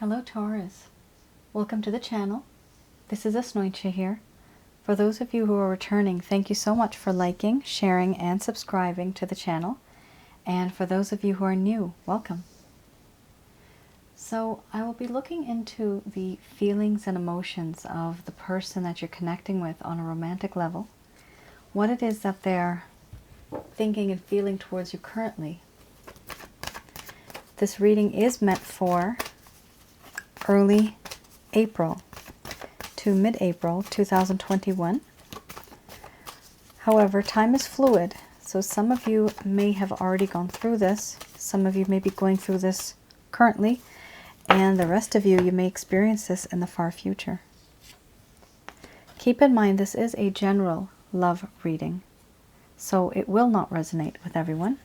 Hello Taurus, welcome to the channel. This is Asnointia here. For those of you who are returning, thank you so much for liking, sharing, and subscribing to the channel. And for those of you who are new, welcome. So I will be looking into the feelings and emotions of the person that you're connecting with on a romantic level. What it is that they're thinking and feeling towards you currently. This reading is meant for early April to mid-April 2021. However, time is fluid, so some of you may have already gone through this, some of you may be going through this currently, and the rest of you may experience this in the far future. Keep in mind this is a general love reading, so it will not resonate with everyone.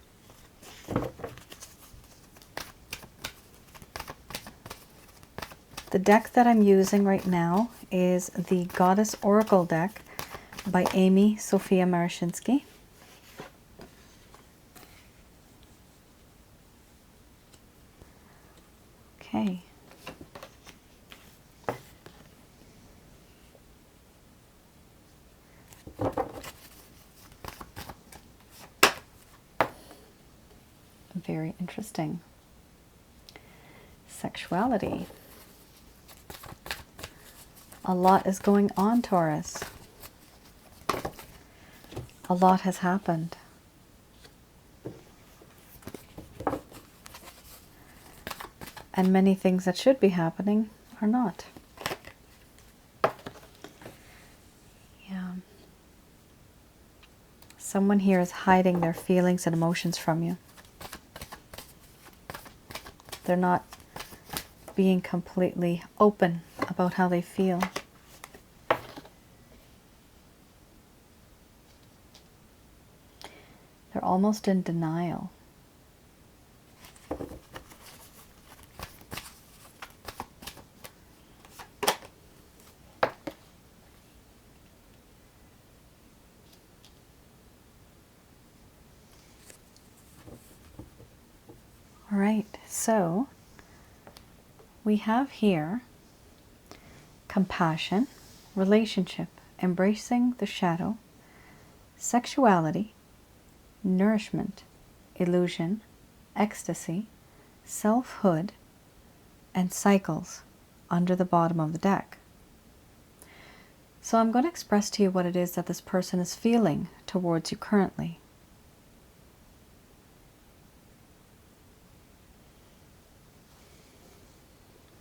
The deck that I'm using right now is the Goddess Oracle deck by Amy Sophia Marashinsky. Okay. Very interesting. Sexuality. A lot is going on, Taurus. A lot has happened. And many things that should be happening are not. Yeah. Someone here is hiding their feelings and emotions from you. They're not being completely open about how they feel. They're almost in denial. All right, so we have here compassion, relationship, embracing the shadow, sexuality, nourishment, illusion, ecstasy, selfhood, and cycles under the bottom of the deck. So I'm going to express to you what it is that this person is feeling towards you currently.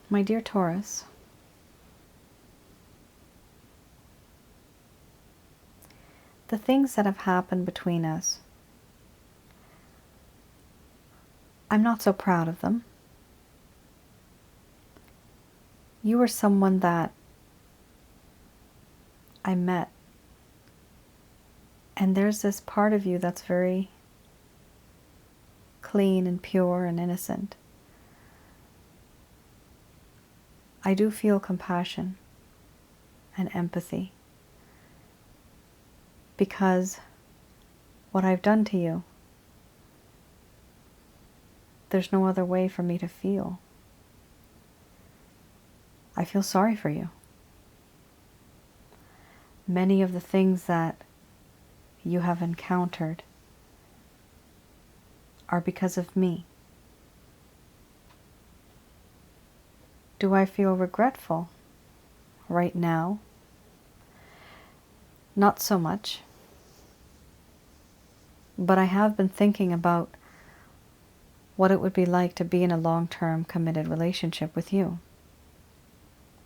My dear Taurus, the things that have happened between us, I'm not so proud of them. You were someone that I met, and there's this part of you that's very clean and pure and innocent. I do feel compassion and empathy because what I've done to you, there's no other way for me to feel. I feel sorry for you. Many of the things that you have encountered are because of me. Do I feel regretful right now? Not so much. But I have been thinking about what it would be like to be in a long-term committed relationship with you.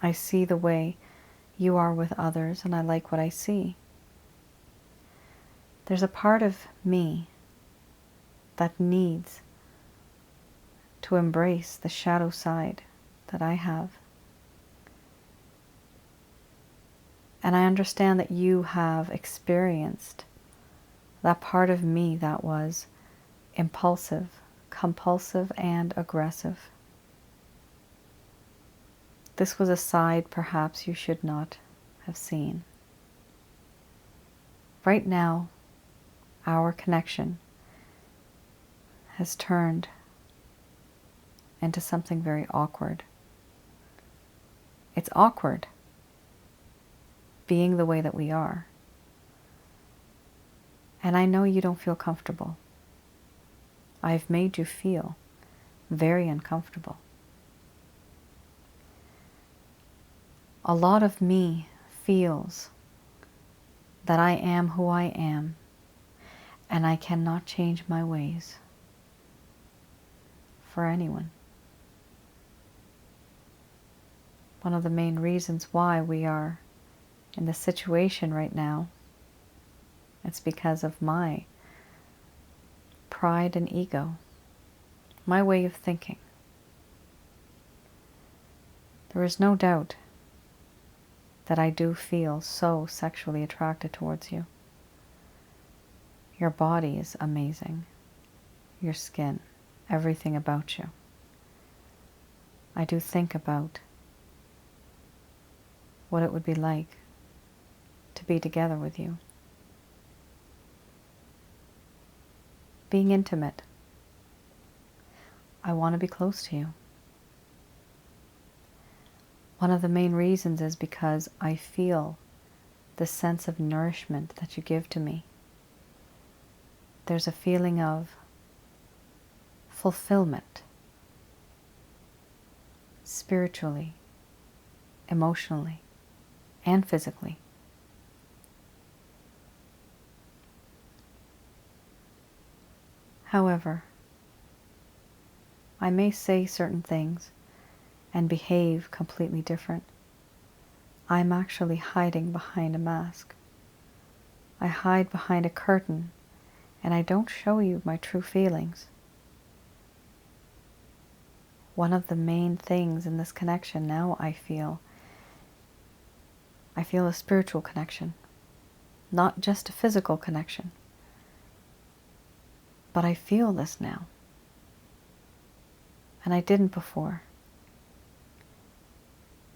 I see the way you are with others, and I like what I see. There's a part of me that needs to embrace the shadow side that I have. And I understand that you have experienced that part of me that was impulsive, compulsive, and aggressive. This was a side perhaps you should not have seen. Right now, our connection has turned into something very awkward. It's awkward being the way that we are. And I know you don't feel comfortable. I've made you feel very uncomfortable. A lot of me feels that I am who I am, and I cannot change my ways for anyone. One of the main reasons why we are in this situation right now, it's because of my pride and ego, my way of thinking. There is no doubt that I do feel so sexually attracted towards you. Your body is amazing. Your skin, everything about you. I do think about what it would be like to be together with you. Being intimate. I want to be close to you. One of the main reasons is because I feel the sense of nourishment that you give to me. There's a feeling of fulfillment, spiritually, emotionally, and physically. However, I may say certain things and behave completely different. I'm actually hiding behind a mask. I hide behind a curtain, and I don't show you my true feelings. One of the main things in this connection now I feel a spiritual connection, not just a physical connection. But I feel this now, and I didn't before.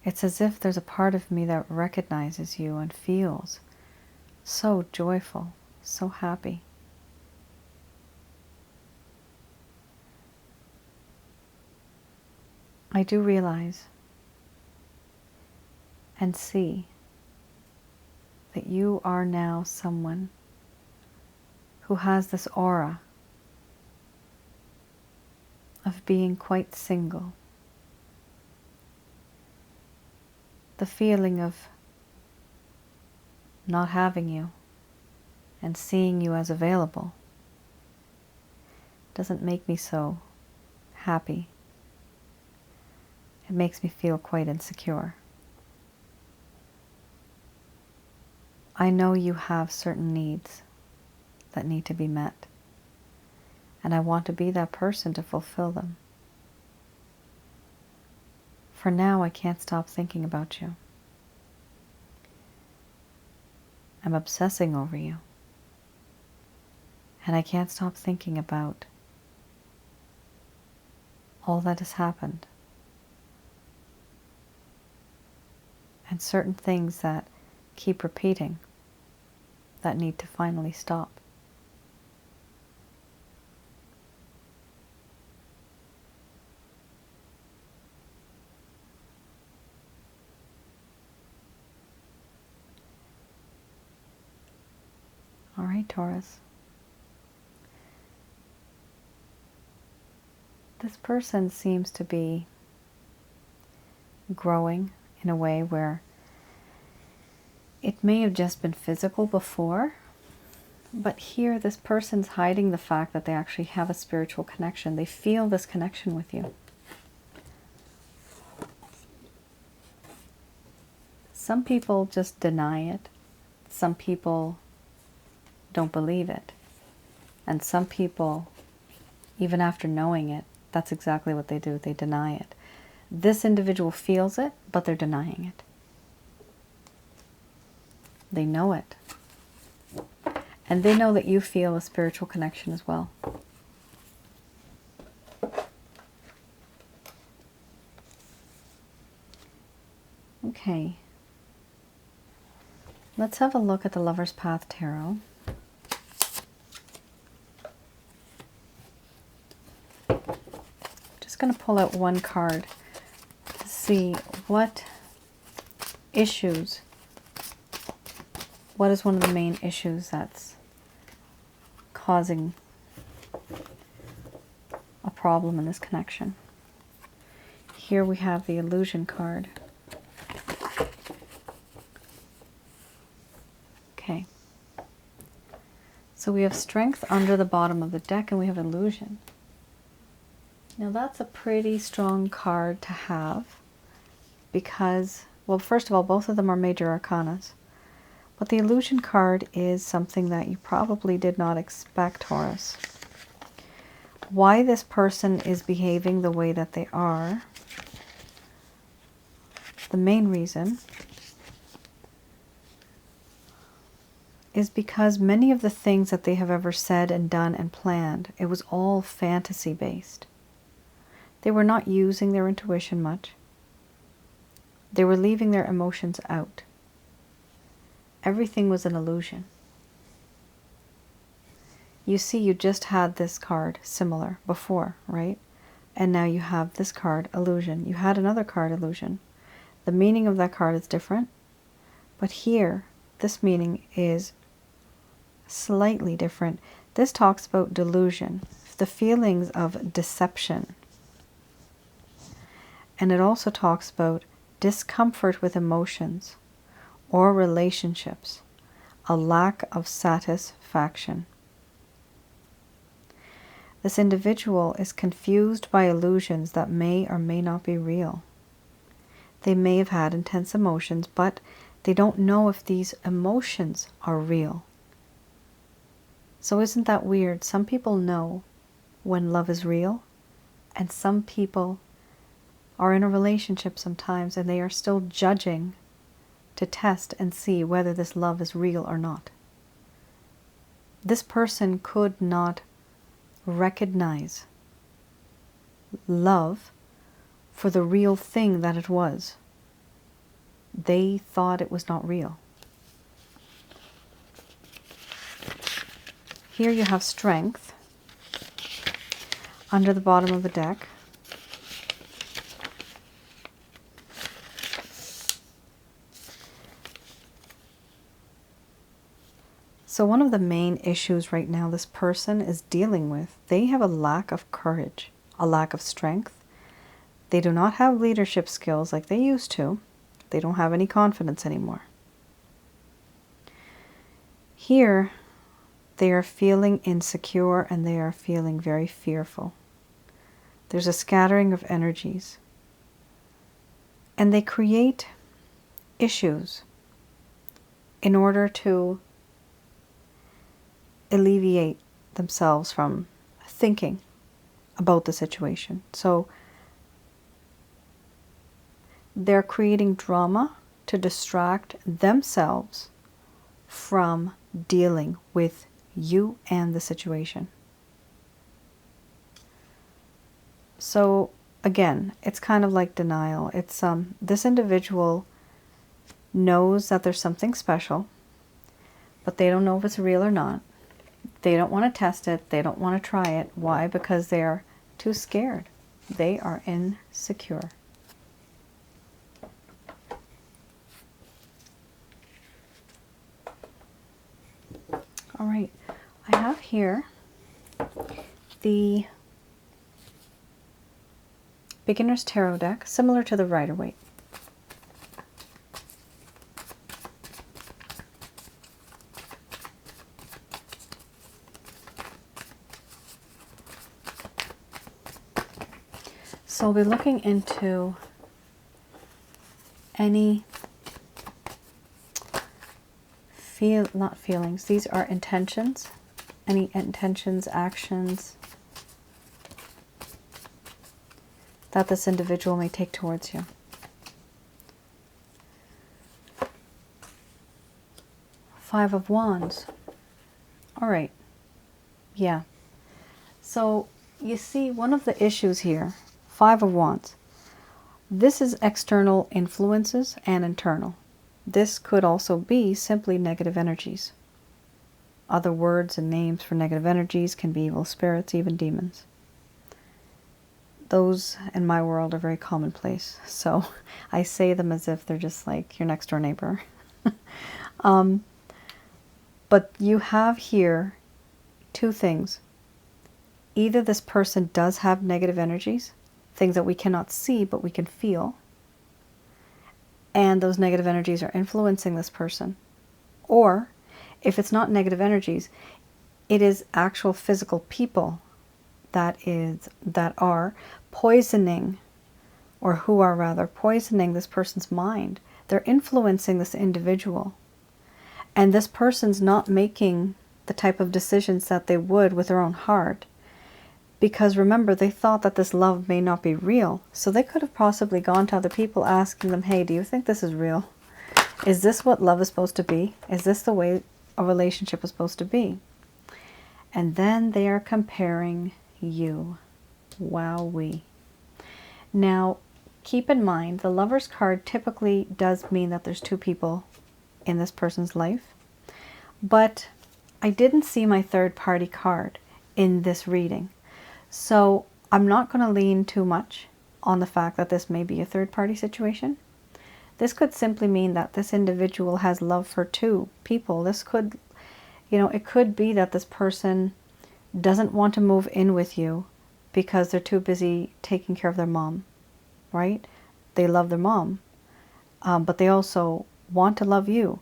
It's as if there's a part of me that recognizes you and feels so joyful, so happy. I do realize and see that you are now someone who has this aura of being quite single. The feeling of not having you and seeing you as available doesn't make me so happy. It makes me feel quite insecure. I know you have certain needs that need to be met, and I want to be that person to fulfill them. For now, I can't stop thinking about you. I'm obsessing over you, and I can't stop thinking about all that has happened and certain things that keep repeating that need to finally stop. All right, Taurus. This person seems to be growing in a way where it may have just been physical before, but here this person's hiding the fact that they actually have a spiritual connection. They feel this connection with you. Some people just deny it. Some people don't believe it. And some people, even after knowing it, that's exactly what they do. They deny it. This individual feels it, but they're denying it. They know it. And they know that you feel a spiritual connection as well. Okay. Let's have a look at the Lover's Path Tarot. Just going to pull out one card to see what issues. What is one of the main issues that's causing a problem in this connection? Here we have the illusion card. Okay. So we have strength under the bottom of the deck, and we have illusion. Now that's a pretty strong card to have because, well, first of all, both of them are major arcanas. But the illusion card is something that you probably did not expect, Taurus. Why this person is behaving the way that they are, the main reason is because many of the things that they have ever said and done and planned, it was all fantasy based. They were not using their intuition much. They were leaving their emotions out. Everything was an illusion. You see, you just had this card similar before, right? And now you have this card, illusion. You had another card, illusion. The meaning of that card is different. But here, this meaning is slightly different. This talks about delusion, the feelings of deception. And it also talks about discomfort with emotions or relationships, a lack of satisfaction. This individual is confused by illusions that may or may not be real. They may have had intense emotions, but they don't know if these emotions are real. So isn't that weird? Some people know when love is real, and some people are in a relationship sometimes and they are still judging to test and see whether this love is real or not. This person could not recognize love for the real thing that it was. They thought it was not real. Here you have strength under the bottom of the deck. So one of the main issues right now this person is dealing with, they have a lack of courage, a lack of strength. They do not have leadership skills like they used to. They don't have any confidence anymore. Here, they are feeling insecure and they are feeling very fearful. There's a scattering of energies. And they create issues in order to alleviate themselves from thinking about the situation. So they're creating drama to distract themselves from dealing with you and the situation. So again, it's kind of like denial. It's this individual knows that there's something special, but they don't know if it's real or not. They don't want to test it. They don't want to try it. Why? Because they're too scared. They are insecure. All right. I have here the Beginner's Tarot deck, similar to the Rider-Waite. So we'll be looking into any not feelings, these are intentions, any intentions, actions that this individual may take towards you. Five of Wands. All right. Yeah. So you see, one of the issues here, Five of Wands, this is external influences and internal. This could also be simply negative energies. Other words and names for negative energies can be evil spirits, even demons. those in my world are very commonplace. So I say them as if they're just like your next door neighbor. But you have here two things. Either this person does have negative energies, things that we cannot see but we can feel, and those negative energies are influencing this person. Or if it's not negative energies, it is actual physical people that are poisoning, or who are rather poisoning this person's mind. They're influencing this individual. And this person's not making the type of decisions that they would with their own heart. Because remember, they thought that this love may not be real. So they could have possibly gone to other people asking them, hey, do you think this is real? Is this what love is supposed to be? Is this the way a relationship is supposed to be? And then they are comparing you. Wowee. Now, keep in mind, the Lover's card typically does mean that there's two people in this person's life. But I didn't see my third party card in this reading. So I'm not going to lean too much on the fact that this may be a third party situation. This could simply mean that this individual has love for two people. This could, it could be that this person doesn't want to move in with you because they're too busy taking care of their mom, right? They love their mom, but they also want to love you.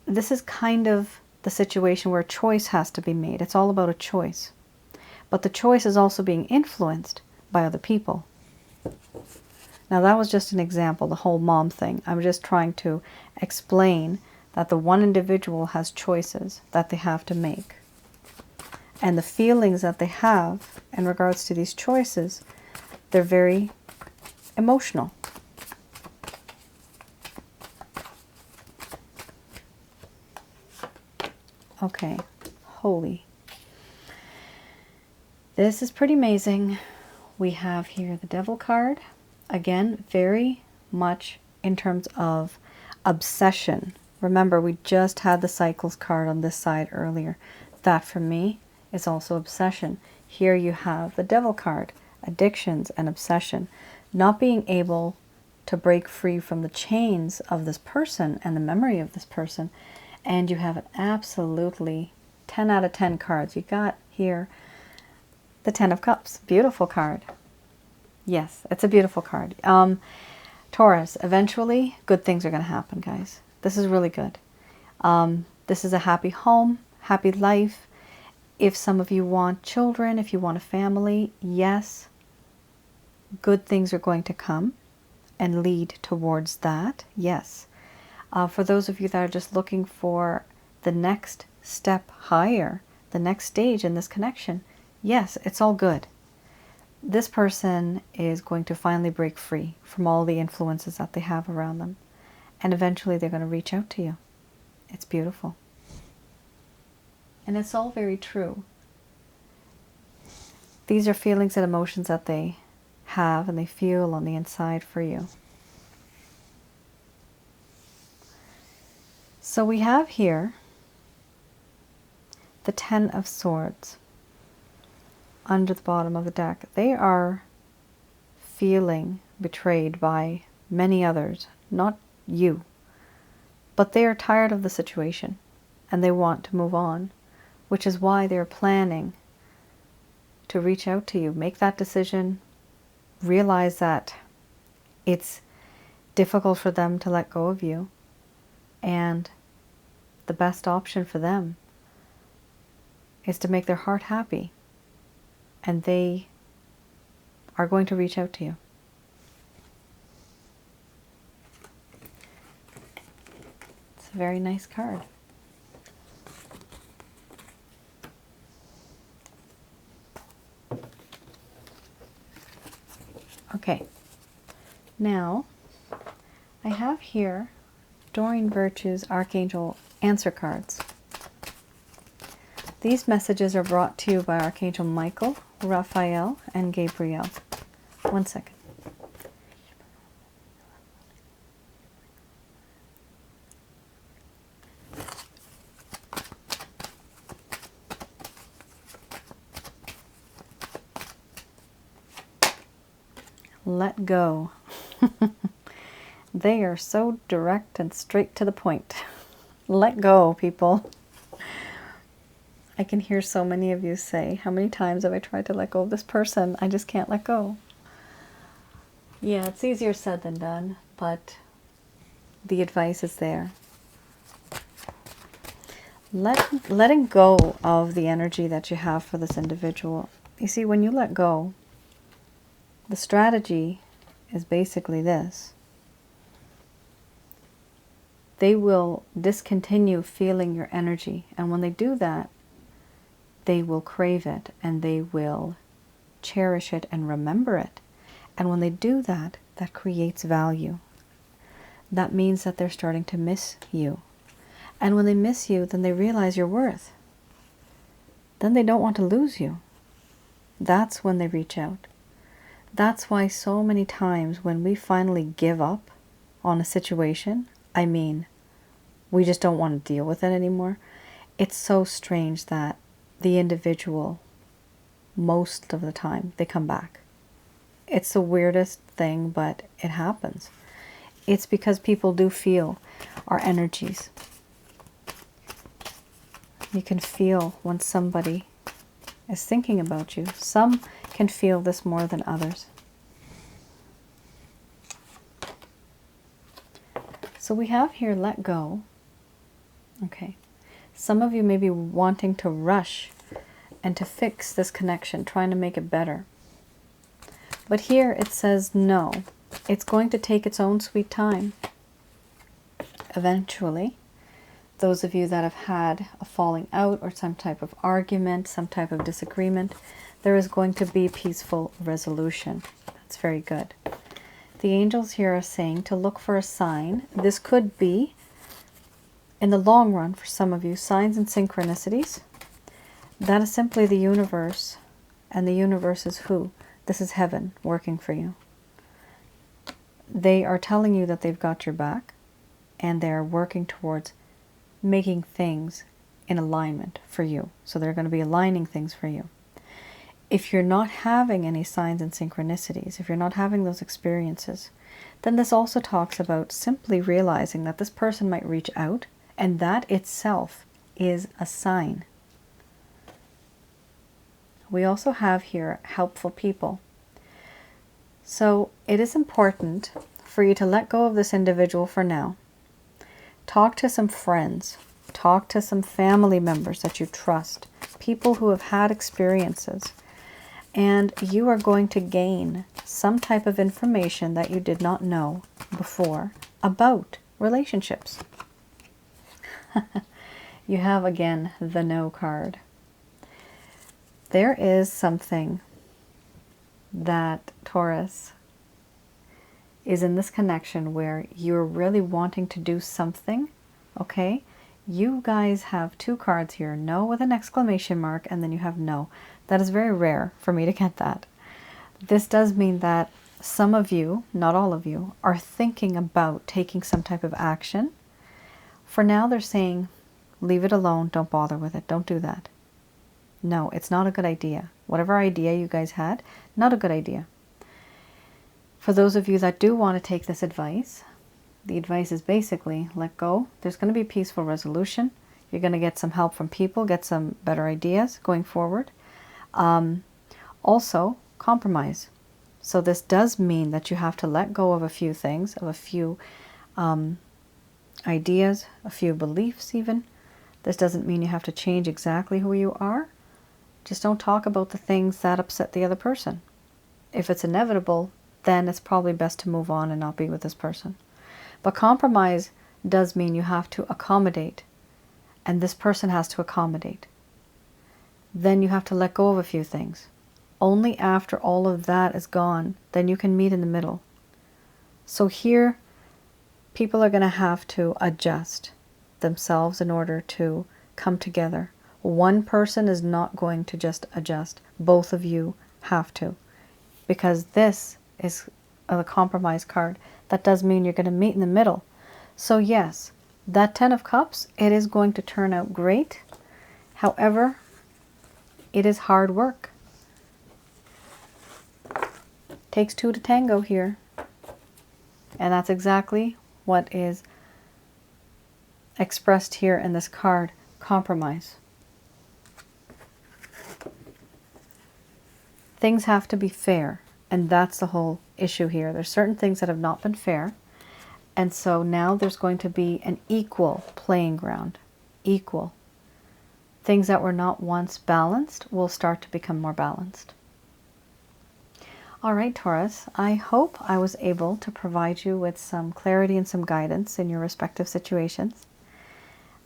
This is kind of the situation where a choice has to be made. It's all about a choice. But the choice is also being influenced by other people. Now that was just an example, the whole mom thing. I'm just trying to explain that the one individual has choices that they have to make. And the feelings that they have in regards to these choices, they're very emotional. Okay, holy. This is pretty amazing. We have here the Devil card. Again, very much in terms of obsession. Remember, we just had the Cycles card on this side earlier. That for me is also obsession. Here you have the Devil card, addictions and obsession. Not being able to break free from the chains of this person and the memory of this person. And you have an absolutely 10 out of 10 cards. You got here the 10 of Cups. Beautiful card. Yes, it's a beautiful card. Taurus, eventually good things are going to happen, guys. This is really good. This is a happy home, happy life. If some of you want children, if you want a family, yes, good things are going to come and lead towards that. Yes. For those of you that are just looking for the next step higher, the next stage in this connection, yes, it's all good. This person is going to finally break free from all the influences that they have around them. And eventually they're going to reach out to you. It's beautiful. And it's all very true. These are feelings and emotions that they have and they feel on the inside for you. So we have here the 10 of Swords under the bottom of the deck. They are feeling betrayed by many others, not you. But they are tired of the situation and they want to move on, which is why they're planning to reach out to you. Make that decision. Realize that it's difficult for them to let go of you. And the best option for them is to make their heart happy. And they are going to reach out to you. It's a very nice card. Okay. Now, I have here Doreen Virtue's Archangel Answer Cards. These messages are brought to you by Archangel Michael, Raphael, and Gabriel. One second. let go. They are so direct and straight to the point. Let go, people. I can hear so many of you say, how many times have I tried to let go of this person? I just can't let go. Yeah, it's easier said than done, but the advice is there. Letting go of the energy that you have for this individual. You see, when you let go, the strategy is basically this. They will discontinue feeling your energy, and when they do that, they will crave it, and they will cherish it and remember it. And when they do that, that creates value. That means that they're starting to miss you. And when they miss you, then they realize your worth. Then they don't want to lose you. That's when they reach out. That's why so many times when we finally give up on a situation, I mean, we just don't want to deal with it anymore, it's so strange that the individual, most of the time, they come back. It's the weirdest thing, but it happens. It's because people do feel our energies. You can feel when somebody is thinking about you. Some can feel this more than others. So we have here let go. Okay. Some of you may be wanting to rush and to fix this connection, trying to make it better. But here it says no. It's going to take its own sweet time. Eventually, those of you that have had a falling out or some type of argument, some type of disagreement, there is going to be peaceful resolution. That's very good. The angels here are saying to look for a sign. This could be, in the long run, for some of you, signs and synchronicities. That is simply the universe. And the universe is who? This is heaven working for you. They are telling you that they've got your back, and they're working towards making things in alignment for you. So they're going to be aligning things for you. If you're not having any signs and synchronicities, if you're not having those experiences, then this also talks about simply realizing that this person might reach out, and that itself is a sign. We also have here helpful people. So it is important for you to let go of this individual for now. Talk to some friends. Talk to some family members that you trust. People who have had experiences. And you are going to gain some type of information that you did not know before about relationships. You have again the no card. There is something that Taurus is in this connection where you're really wanting to do something, okay? You guys have two cards here, no with an exclamation mark, and then you have no. That is very rare for me to get that. This does mean that some of you, not all of you, are thinking about taking some type of action. For now, they're saying, leave it alone, don't bother with it, don't do that. No, it's not a good idea. Whatever idea you guys had, not a good idea. For those of you that do want to take this advice, the advice is basically let go. There's going to be peaceful resolution. You're going to get some help from people, get some better ideas going forward. Also, compromise. So this does mean that you have to let go of a few things, of a few ideas, a few beliefs even. This doesn't mean you have to change exactly who you are. Just don't talk about the things that upset the other person. If it's inevitable, then it's probably best to move on and not be with this person. But compromise does mean you have to accommodate, and this person has to accommodate. Then you have to let go of a few things. Only after all of that is gone, then you can meet in the middle. So here, people are going to have to adjust themselves in order to come together. One person is not going to just adjust. Both of you have to. Because this is a compromise card. That does mean you're going to meet in the middle. So yes, that 10 of Cups, it is going to turn out great. However, it is hard work. Takes two to tango here. And that's exactly what is expressed here in this card, compromise. Things have to be fair, and that's the whole issue here. There's certain things that have not been fair, and so now there's going to be an equal playing ground. Equal. Things that were not once balanced will start to become more balanced. All right, Taurus, I hope I was able to provide you with some clarity and some guidance in your respective situations.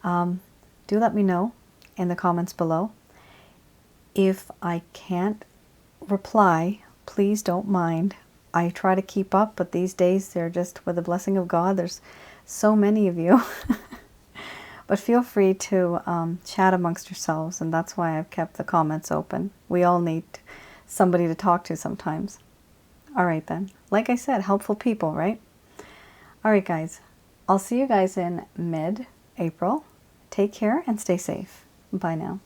Do let me know in the comments below. If I can't reply, please don't mind. I try to keep up, but these days they're just, with the blessing of God, there's so many of you. But feel free to chat amongst yourselves, and that's why I've kept the comments open. We all need somebody to talk to sometimes. All right then. Like I said, helpful people, right? All right, guys. I'll see you guys in mid-April. Take care and stay safe. Bye now.